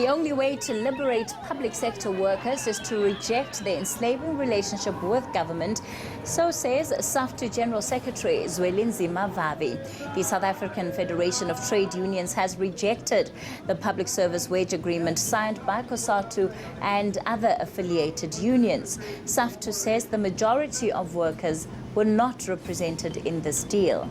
The only way to liberate public sector workers is to reject their enslaving relationship with government, so says Saftu General Secretary Zwelinzima Vavi. The South African Federation of Trade Unions has rejected the public service wage agreement signed by Cosatu and other affiliated unions. Saftu says the majority of workers were not represented in this deal.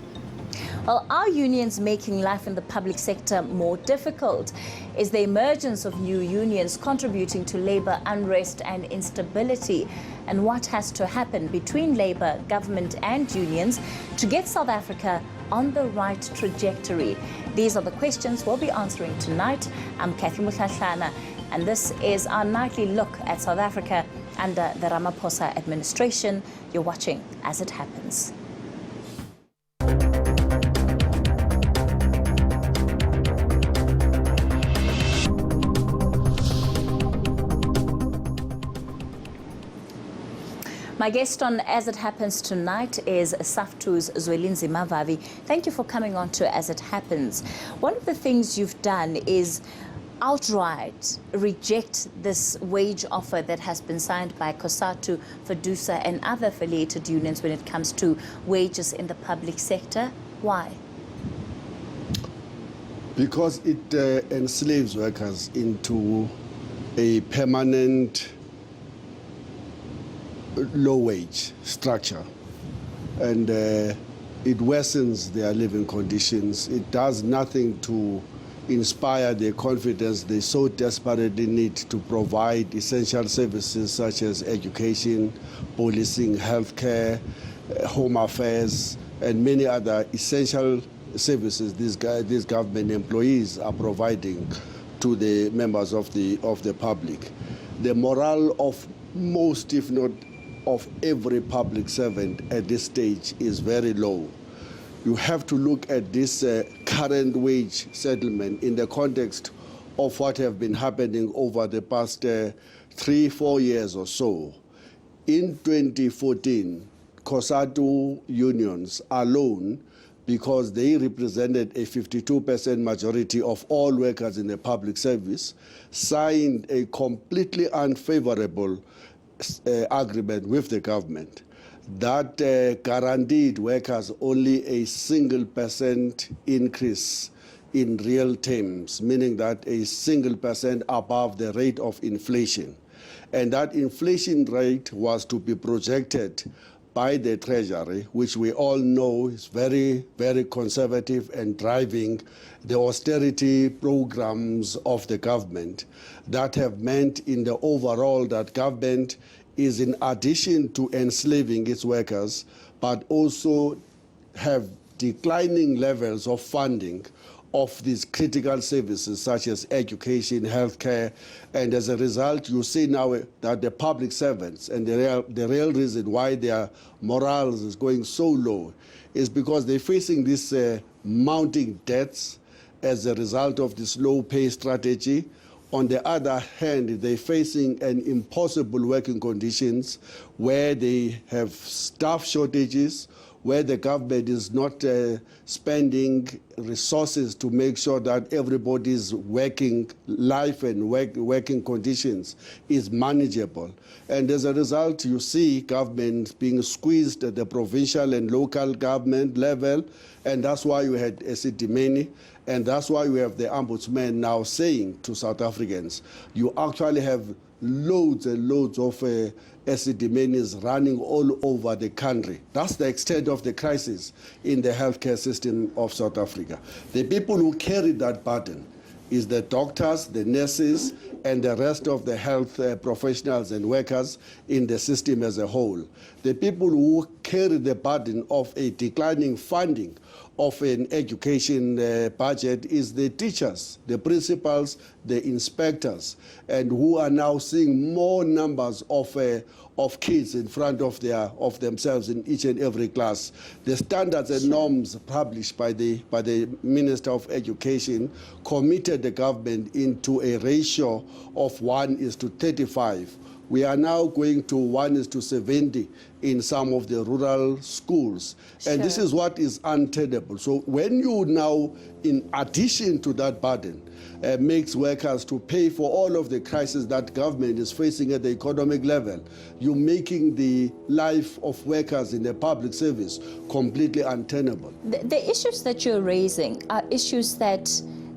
Well, are unions making life in the public sector more difficult? Is the emergence of new unions contributing to labour unrest and instability? And what has to happen between labour, government and unions to get South Africa on the right trajectory? These are the questions we'll be answering tonight. I'm Kathy Mutlahlana, and this is our nightly look at South Africa under the Ramaphosa administration. You're watching As It Happens. My guest on As It Happens tonight is Saftu's Zwelinzima Vavi. Thank you for coming on to As It Happens. One of the things you've done is outright reject this wage offer that has been signed by Cosatu, Fedusa and other affiliated unions when it comes to wages in the public sector. Why? Because it enslaves workers into a permanent low-wage structure, and it worsens their living conditions. It does nothing to inspire their confidence they so desperately need to provide essential services such as education, policing, healthcare, home affairs, and many other essential services these government employees are providing to the members of the public. The morale of most, if not of every public servant at this stage is very low. You have to look at this current wage settlement in the context of what have been happening over the past 3-4 years or so. In 2014, Cosatu unions alone, because they represented a 52% majority of all workers in the public service, signed a completely unfavorable agreement with the government that guaranteed workers only a 1% increase in real terms, meaning that a 1% above the rate of inflation. And that inflation rate was to be projected by the Treasury, which we all know is very, very conservative and driving the austerity programs of the government that have meant in the overall that government is, in addition to enslaving its workers, but also have declining levels of funding of these critical services such as education, healthcare, and as a result, you see now that the public servants, and the real reason why their morale is going so low is because they're facing these mounting debts as a result of this low pay strategy. On the other hand, they're facing an impossible working conditions where they have staff shortages, where the government is not spending resources to make sure that everybody's working life and working conditions is manageable. And as a result, you see government being squeezed at the provincial and local government level, and that's why you had esidimeni, and that's why we have the ombudsman now saying to South Africans, you actually have loads and loads of esidimeni running all over the country. That's the extent of the crisis in the healthcare system of South Africa. The people who carry that burden is the doctors, the nurses, and the rest of the health professionals and workers in the system as a whole. The people who carry the burden of a declining funding of an education budget is the teachers, the principals, the inspectors, and who are now seeing more numbers of kids in front of themselves in each and every class. The standards and norms published by the Minister of Education committed the government into a ratio of 1:35 We are now going to 1:70 in some of the rural schools. Sure. And this is what is untenable. So when you now, in addition to that burden, makes workers to pay for all of the crisis that government is facing at the economic level, you're making the life of workers in the public service completely untenable. The issues that you're raising are issues that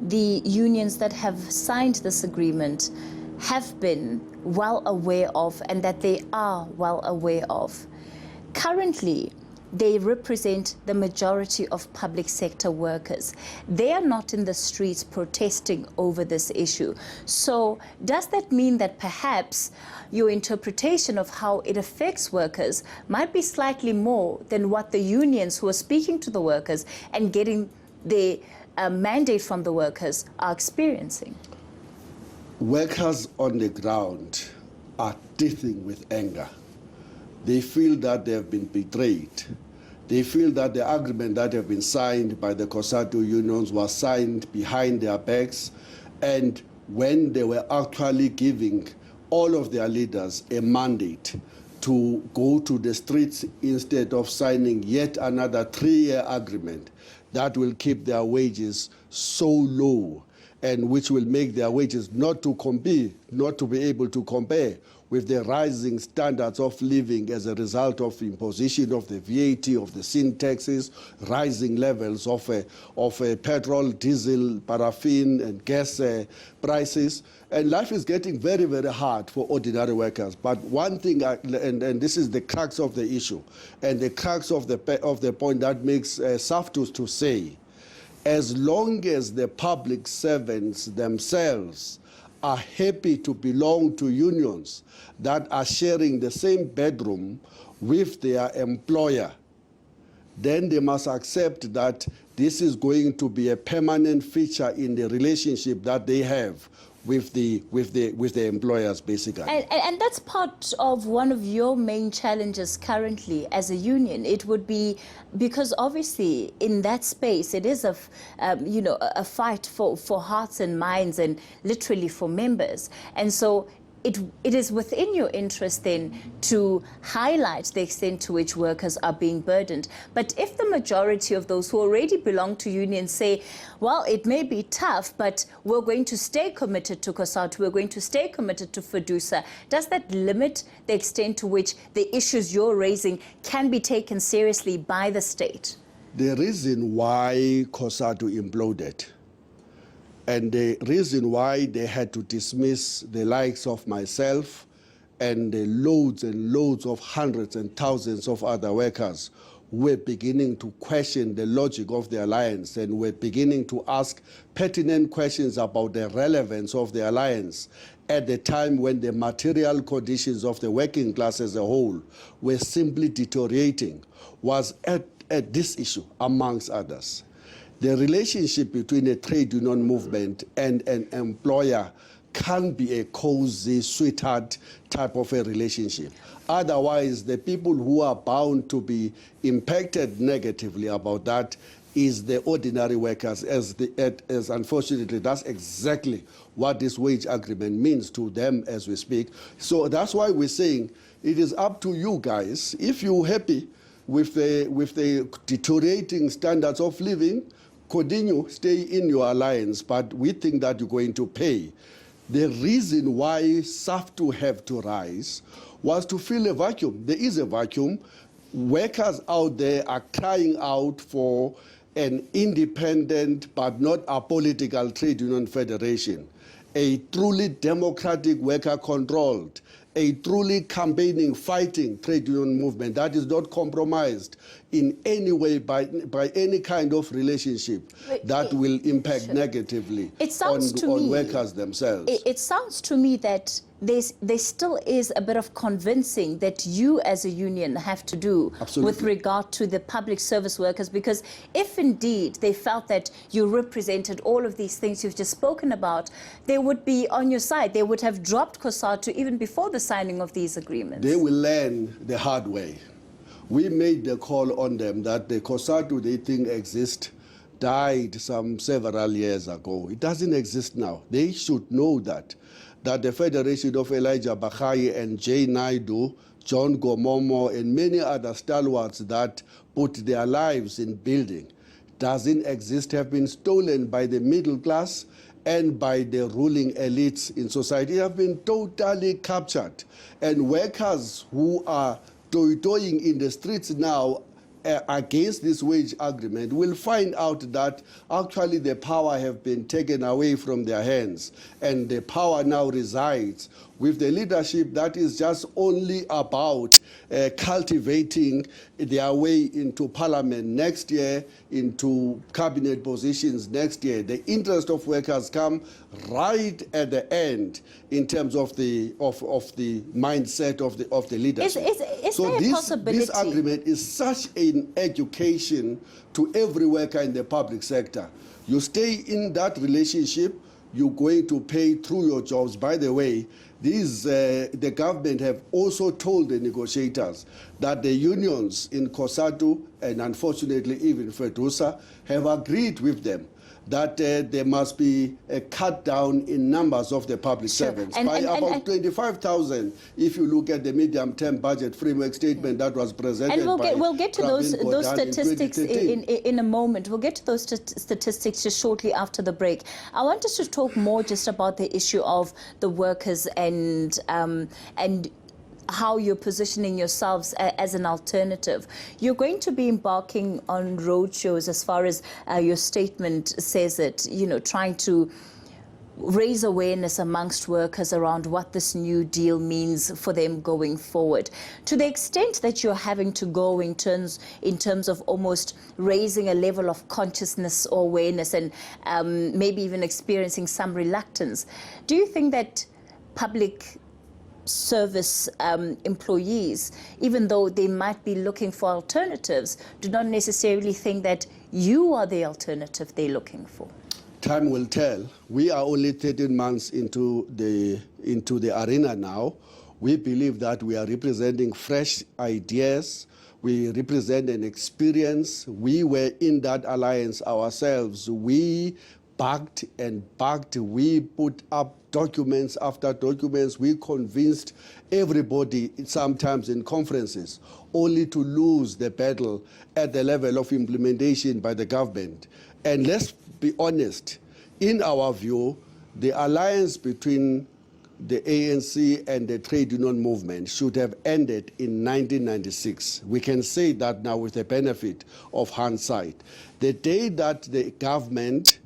the unions that have signed this agreement have been well aware of and that they are well aware of. Currently, they represent the majority of public sector workers. They are not in the streets protesting over this issue. So does that mean that perhaps your interpretation of how it affects workers might be slightly more than what the unions who are speaking to the workers and getting the mandate from the workers are experiencing? Workers on the ground are teething with anger. They feel that they have been betrayed. They feel that the agreement that have been signed by the Cosatu unions was signed behind their backs, and when they were actually giving all of their leaders a mandate to go to the streets instead of signing yet another 3-year agreement that will keep their wages so low and which will make their wages not to be able to compare with the rising standards of living as a result of imposition of the VAT, of the sin taxes, rising levels of petrol, diesel, paraffin, and gas prices. And life is getting very, very hard for ordinary workers. But one thing, and this is the crux of the issue, and the crux of the point that makes Saftu to say, as long as the public servants themselves are happy to belong to unions that are sharing the same bedroom with their employer, then they must accept that this is going to be a permanent feature in the relationship that they have with the employers, basically. And that's part of one of your main challenges currently as a union. It would be because obviously in that space it is a fight for hearts and minds and literally for members, and so it is within your interest then to highlight the extent to which workers are being burdened. But if the majority of those who already belong to unions say, well, it may be tough, but we're going to stay committed to Cosatu, we're going to stay committed to FEDUSA, does that limit the extent to which the issues you're raising can be taken seriously by the state? The reason why Cosatu imploded and the reason why they had to dismiss the likes of myself and the loads and loads of hundreds and thousands of other workers who were beginning to question the logic of the alliance and were beginning to ask pertinent questions about the relevance of the alliance at the time when the material conditions of the working class as a whole were simply deteriorating was at this issue, amongst others. The relationship between a trade union movement and an employer can be a cozy, sweetheart type of a relationship. Otherwise, the people who are bound to be impacted negatively about that is the ordinary workers, as unfortunately that's exactly what this wage agreement means to them as we speak. So that's why we're saying it is up to you guys. If you're happy with the deteriorating standards of living, continue, stay in your alliance, but we think that you're going to pay. The reason why Saftu have to rise was to fill a vacuum. There is a vacuum. Workers out there are crying out for an independent but not apolitical trade union federation, a truly democratic worker-controlled, a truly campaigning, fighting trade union movement that is not compromised in any way by any kind of relationship that will impact negatively on workers themselves. It sounds to me that there still is a bit of convincing that you as a union have to do with regard to the public service workers, because if indeed they felt that you represented all of these things you've just spoken about, they would be on your side. They would have dropped Cosatu even before the signing of these agreements. They will learn the hard way. We made the call on them that the Cosatu they think exists died some several years ago. It doesn't exist now. They should know that the Federation of Elijah Bakhai and Jay Naidu, John Gomomo, and many other stalwarts that put their lives in building doesn't exist, have been stolen by the middle class and by the ruling elites in society, have been totally captured. And workers who are toying in the streets now against this wage agreement will find out that actually the power have been taken away from their hands, and the power now resides with the leadership that is just only about cultivating their way into parliament next year, into cabinet positions next year. The interest of workers come right at the end in terms of the mindset of the leadership. Is so there a possibility? This agreement is such an education to every worker in the public sector. You stay in that relationship, you're going to pay through your jobs. By the way, the government have also told the negotiators that the unions in Cosatu and unfortunately even Fedusa have agreed with them that there must be a cut down in numbers of the public servants by about 25,000 if you look at the medium-term budget framework statement that was presented. And we'll get to those statistics in a moment. We'll get to those statistics just shortly after the break. I want us to talk more just about the issue of the workers and how you're positioning yourselves as an alternative. You're going to be embarking on roadshows, as far as your statement says it, trying to raise awareness amongst workers around what this new deal means for them going forward. To the extent that you're having to go in terms of almost raising a level of consciousness or awareness and maybe even experiencing some reluctance, do you think that public service employees, even though they might be looking for alternatives, do not necessarily think that you are the alternative they're looking for? Time will tell. We are only 13 months into the arena now. We believe that we are representing fresh ideas. We represent an experience. We were in that alliance ourselves. We backed and backed. We put up documents after documents. We convinced everybody, sometimes in conferences, only to lose the battle at the level of implementation by the government. And let's be honest, in our view, the alliance between the ANC and the trade union movement should have ended in 1996. We can say that now with the benefit of hindsight. The day that the government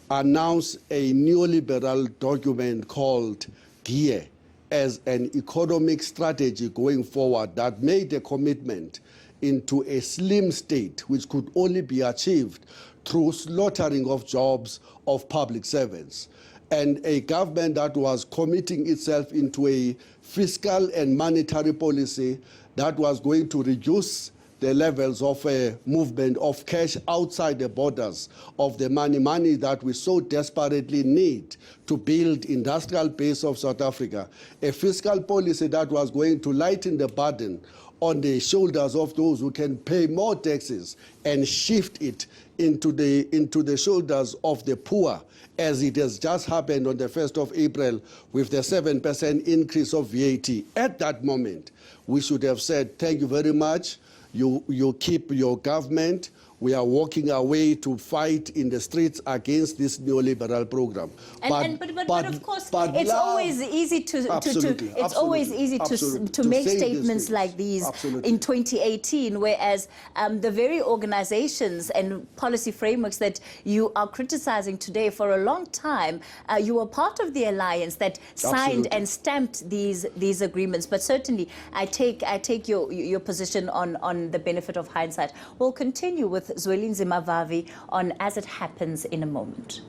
announced a neoliberal document called GEAR as an economic strategy going forward that made a commitment into a slim state which could only be achieved through slaughtering of jobs of public servants, and a government that was committing itself into a fiscal and monetary policy that was going to reduce the levels of movement of cash outside the borders of the money that we so desperately need to build industrial base of South Africa, a fiscal policy that was going to lighten the burden on the shoulders of those who can pay more taxes and shift it into the shoulders of the poor, as it has just happened on the 1st of April with the 7% increase of VAT. At that moment, we should have said, thank you very much. You keep your government. We are walking away to fight in the streets against this neoliberal program. But of course, it's always easy to make statements like these in 2018, whereas the very organizations and policy frameworks that you are criticizing today, for a long time, you were part of the alliance that signed and stamped these agreements. But certainly, I take your position on the benefit of hindsight. We'll continue with Zwelinzima Vavi on As It Happens in a moment.